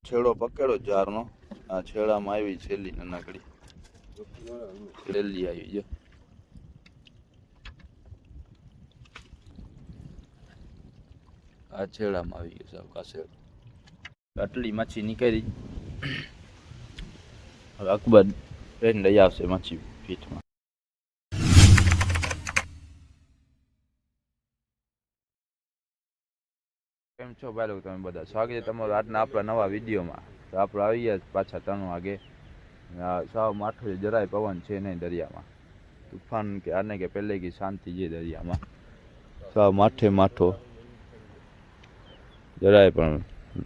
છેડો પકડ્યો જારનો. આ છેડામાં આવી છેલ્લી નાનકડી છેલ્લી આવી જો. આ છેડામાં આવી ગયું સાવ કાસેડ. આટલી માછી નીકળી. હવે અકબર લઈને લઈ આવશે માછી પીઠમાં. કેમ છો ભાઈ લોકો તમે બધા? સ્વાગત છે તમારું આજના આપણા નવા વિડીયોમાં. તો આપણે આવી ગયા પાછા 3 વાગે. સાવ માઠું જરાય પવન છે નહીં દરિયામાં. તુફાન કે આને કે પહેલે કે શાંતિ છે દરિયામાં. સાવ માઠે માઠો જરાય પણ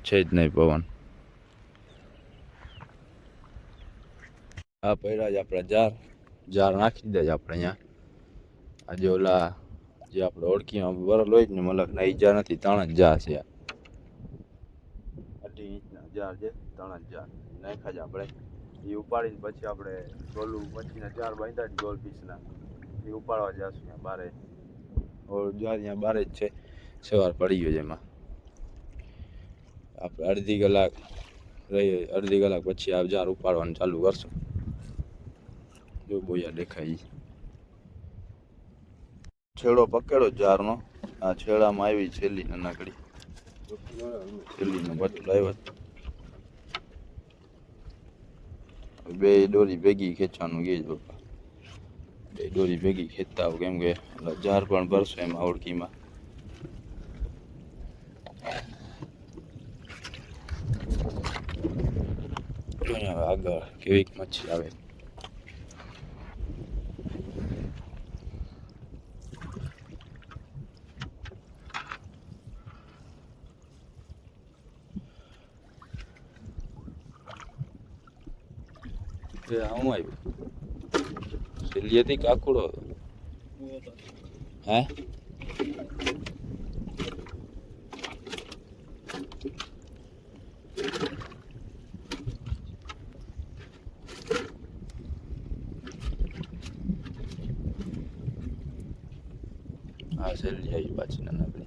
છે જ નહીં પવન. આ પહેલા જ આપણા જાર નાખી દીધા છે આપણે અહીંયા. આજે ઓલા જે આપણે ઓળખીમાં વરલ હોય ને મલકના એ જા નથી, 3 જ જા છે. 18 ઇંચના જાર છે, 3 જ જાર નાખ્યા છે આપણે. એ ઉપાડીને પછી આપણે ગોલું મચ્છીના જાર બાંધ્યા ગોલ પીસના, એ ઉપાડવા જશું ત્યાં બારે. જાર ત્યાં બારે જ છે, સવાર પડી ગયો છે એમાં. આપણે અડધી કલાક પછી આ જાર ઉપાડવાનું ચાલુ કરશું. જો બોયા દેખાય. છેડો પકડ્યો જારનો. આ છેડામાં આવી છેલ્લી નાનકડી છેલ્લીનો બટલો આવ્યો. બે દોરી ભેગી ખેંચવાનું કે પપ્પા. બે દોરી ભેગી ખેંચતા આવું, કેમ કે જાર પણ ભરશો એમાં ઓળખીમાં. આગળ કેવી મચ્છી આવે. હું આવ્યું છેલ્લી હતી કાકુડો હે? હા છેલ્લી આવી પાછી નાનકડી.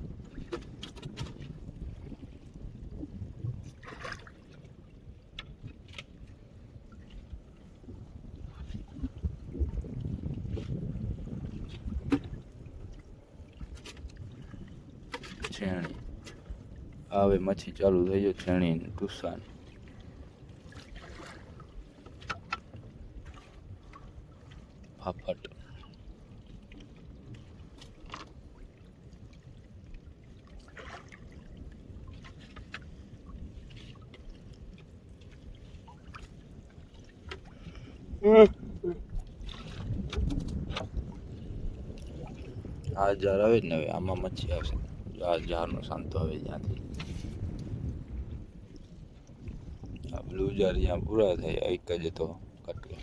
છેણી હવે મચ્છી ચાલુ થઈ ગયો. છેણી ટુસાન ફાફટ. આ જાર આવે ને હવે આમાં મચ્છી આવશે. આ જારનો શાંતો આવે ત્યાંથી. આ બ્લુ જાર જ્યાં પૂરા થાય એક જ તો કટકે.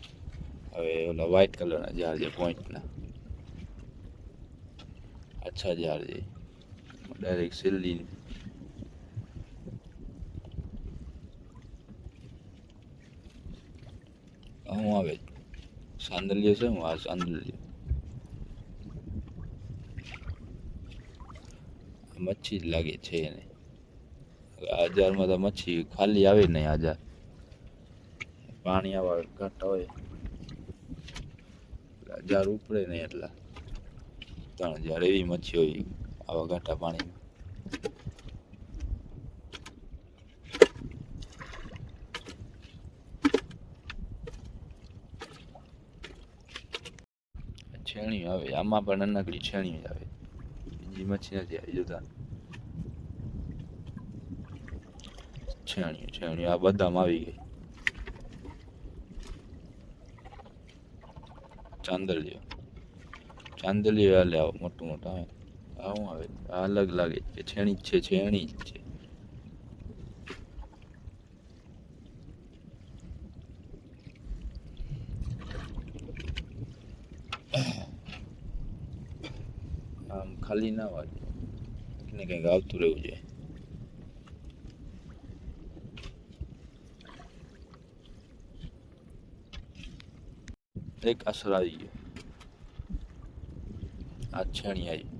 હવે ઓલા વ્હાઈટ કલરના જાર છે પોઈન્ટના, અચ્છા જાર છે ડાયરેક્ટ છેલ્લી. હું આવે સાંદલિયો છે. હું આ સાંદલિયો મચ્છી જ લાગે છે એને. આ જારમાં તો મચ્છી ખાલી આવે નહીં. આ જાર પાણી આવા ઘાટા હોય, જાર ઉપડે નહીં એટલા. 3 જાર એવી મચ્છી હોય આવા ઘાટા પાણીમાં. છેણી આવે આમાં પણ નાનકડી છેણી આવે, બીજી મચ્છી નથી આવી. જોતા છેણી આ બધામાં આવી ગઈ. ચાંદલિયો હાલે આવો મોટું મોટા આવે. આ શું આવે? આ અલગ લાગે કે છેણી જ છે. છેણી જ છે. આમ ખાલી ના વાગે ને કંઈક આવતું રહેવું જોઈએ. એક અસર આવી ગયો. આ છેણી આવી.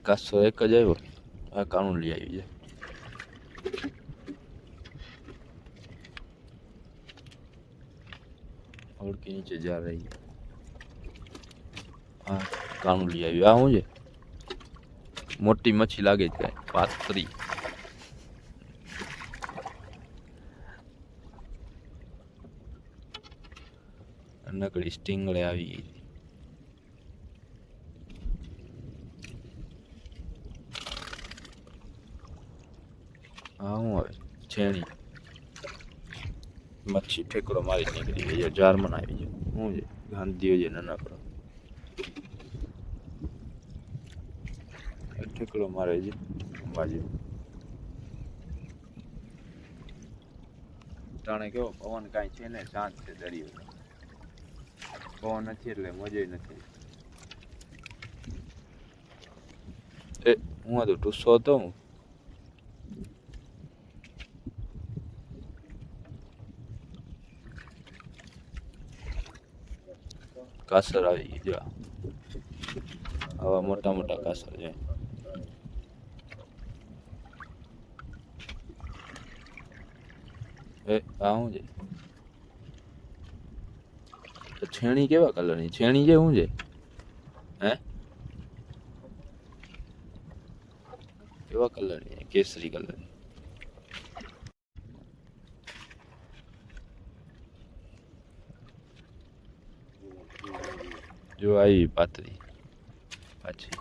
કાસો એક જ આવ્યો. આ કાણું લઈ આવી છે. ઓળકી નીચે જા રહી. હા કાણું લઈ આવ્યું. આ શું છે? મોટી મચ્છી લાગે છે કાંઈ પાતળી. નકડી સ્ટિંગડે આવી ગઈ. હા શું આવે? છેણી મચ્છી ઠેકડો મારી નીકળી ગઈ છે. જારમાં આવી ગયો. શું છે? ગાંધીઓ છે નાનકડો ઠેકડો મારે છે બાજુ. ટાણે કેવો પવન કાંઈ છે ને, શાંત છે દરિયો. પવન નથી એટલે મજા નથી. એ હું તો ટૂસો હતો. હું કાસર આવી ગઈ જો. આવા મોટા મોટા કાસર છે. એ આ શું છે? છેણી કેવા કલરની? છેણી છે શું છે? હે કેવા કલરની? કેસરી કલરની. જો આવી પાતળી પાછી.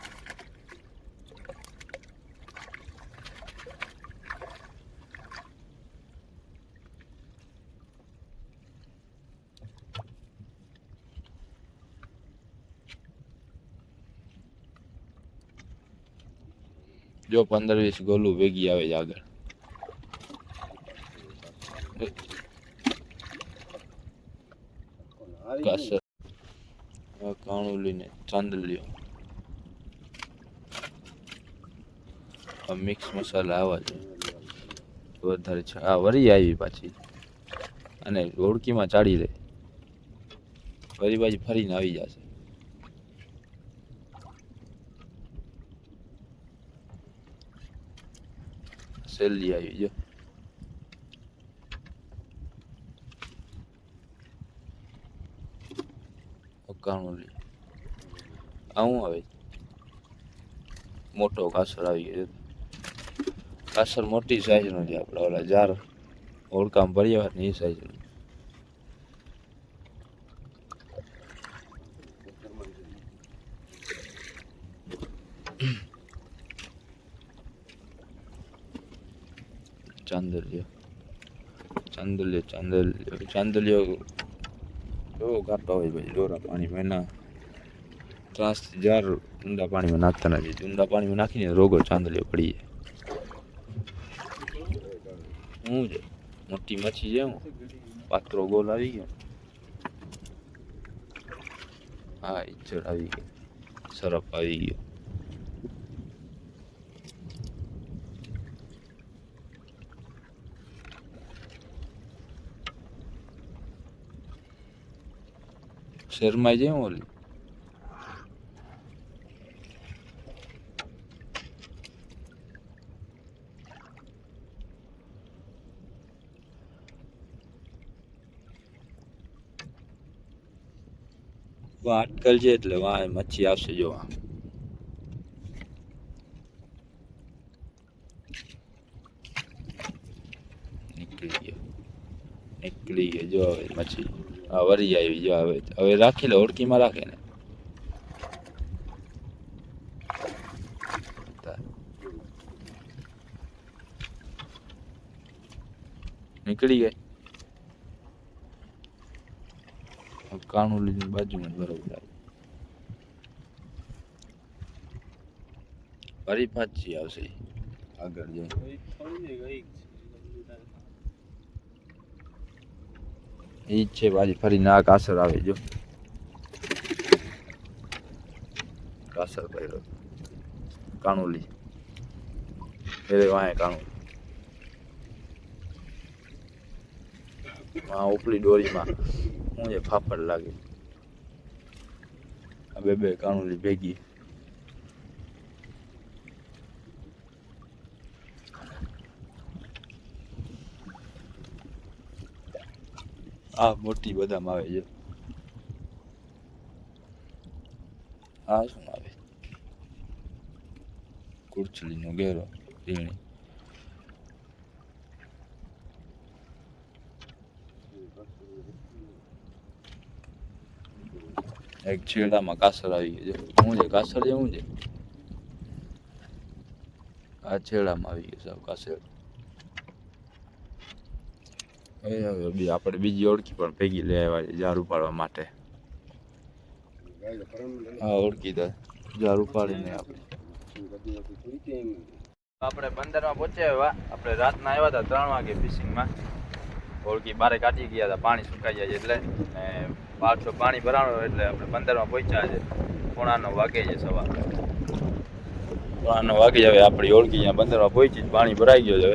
જો 15-20 ગોલું ભેગી આવે છે આગળ. કાસર કાણું લઈને ચાંદલિયો. મિક્સ મસાલા આવા છે વધારે છે. આ વરી આવી પાછી અને ઓળકીમાં ચાડી લે. વરી બાજુ ફરીને આવી જશે. સેલી આવી જો. કાણું લી આવું આવે. મોટો કાસર આવી ગયો. કાસર મોટી સાઈઝ નો છે. આપણે ઓલા જાર ઓળકામ ભર્યા ને એ સાઈઝ નો. ચાંદલિયો ચાંદલિયો ચાંદલિયો ચાંદલિયો કેવો ઘાટો હોય ભાઈ. ડોરા પાણીમાં એના ત્રાસ જાર ઊંડા પાણીમાં નાખતા નથી. ઊંડા પાણીમાં નાખીને રોગો ચાંદલિયો પડી જાય. શું છે? મોટી મચ્છી છે. હું પાત્રો ગોલ આવી ગયો. હા ઈચડ આવી ગઈ. સરફ આવી ગયો. શેરમાઈ જાય ઓલી. અટકલ છે એટલે વાહ મચ્છી આવશે જોવા. નીકળી ગયો જો હવે મચ્છી. હા વરી આવી જો. હવે રાખી લે. ઓળકીમાં રાખે ને. નીકળી ગઈ. કાણું લીધું બાજુમાં બરોબર આવે. ફરી પાછી આવશે આગળ જાય. ઈ જ છે પાછી ફરી ના કાસર આવે જો. કાસર કર્યો કાણુલી. એ વાહે કાણું. ઉપલી ડોરીમાં શું છે? ફાફડ લાગે. આ બે કાણુલી ભેગી. આ મોટી બદામ આવે છે. આ શું આવે? કુરચલીનો ઘેરો ઝીણી. એક છેડામાં કાસર આવી ગયું છે. શું છે કાસર છે? શું છે? આ છેડામાં આવી ગયું સાવ કાસર. હવે આપણે બીજી ઓળખી પણ ભેગી લઈ આવ્યા છે જાર ઉપાડવા માટે. હા ઓળખી દે જાર ઉપાડીને આપણે બંદરમાં પહોંચ્યા. આપણે રાતના આવ્યા હતા 3 વાગે ફિશિંગમાં. ઓળખી બારે કાઢી ગયા હતા, પાણી સુકાઈ જાય એટલે ને 1200 પાણી ભરાણું એટલે આપણે બંદરમાં પહોંચ્યા છે. 9:30 વાગે છે સવાર. 9:30 વાગે હવે આપણી ઓળખી અહીંયા બંદરમાં પહોંચી, પાણી ભરાઈ ગયો છે.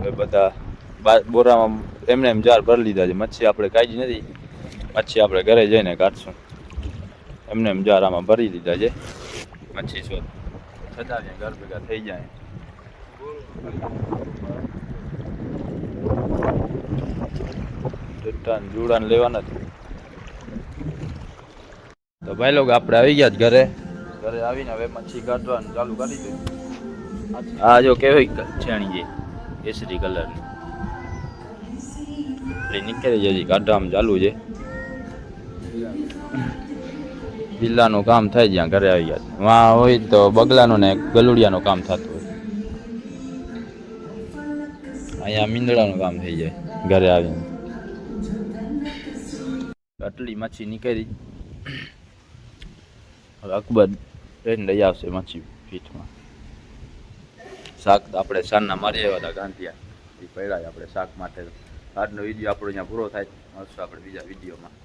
હવે બધા બોરામાં એમને એમ જાર ભરી લીધા છે. મચ્છી આપણે કાઢી નથી, મચ્છી આપણે ઘરે જઈને કાઢશું. એમને એમ જાર આમાં ભરી દીધા છે. મચ્છી શોધ છતાં ઘર ભેગા થઈ જાય. જુડાન લેવા નથી. તો ભાઈ લોકો આપણે આવી ગયા ઘરે. ઘરે આવીને હવે મચ્છી કાઢવાનું ચાલુ કરી દીધું. આ જો કેવી છેણી છે કેસરી કલરની, એટલે નીકળી જજી કાઢવામાં ચાલુ છે. બિલ્લાનું કામ થાય જ્યાં ઘરે આવી ગયા. વાં હોય તો બગલાનું ને ગલુડિયાનું કામ થતું હોય. અહીંયા મીંદડાનું કામ થઈ જાય ઘરે આવીને. આટલી મચ્છી નીકળી. હવે અકબર ટ્રેન લઈ આવશે મચ્છી ફીટમાં. શાક આપણે સાંજના મારી આવ્યા હતા ગાંધિયા, એ પડ્યા આપણે શાક માટે. આજનો વિડીયો આપણો અહીંયા પૂરો થાય. મળશું આપણે બીજા વિડીયોમાં.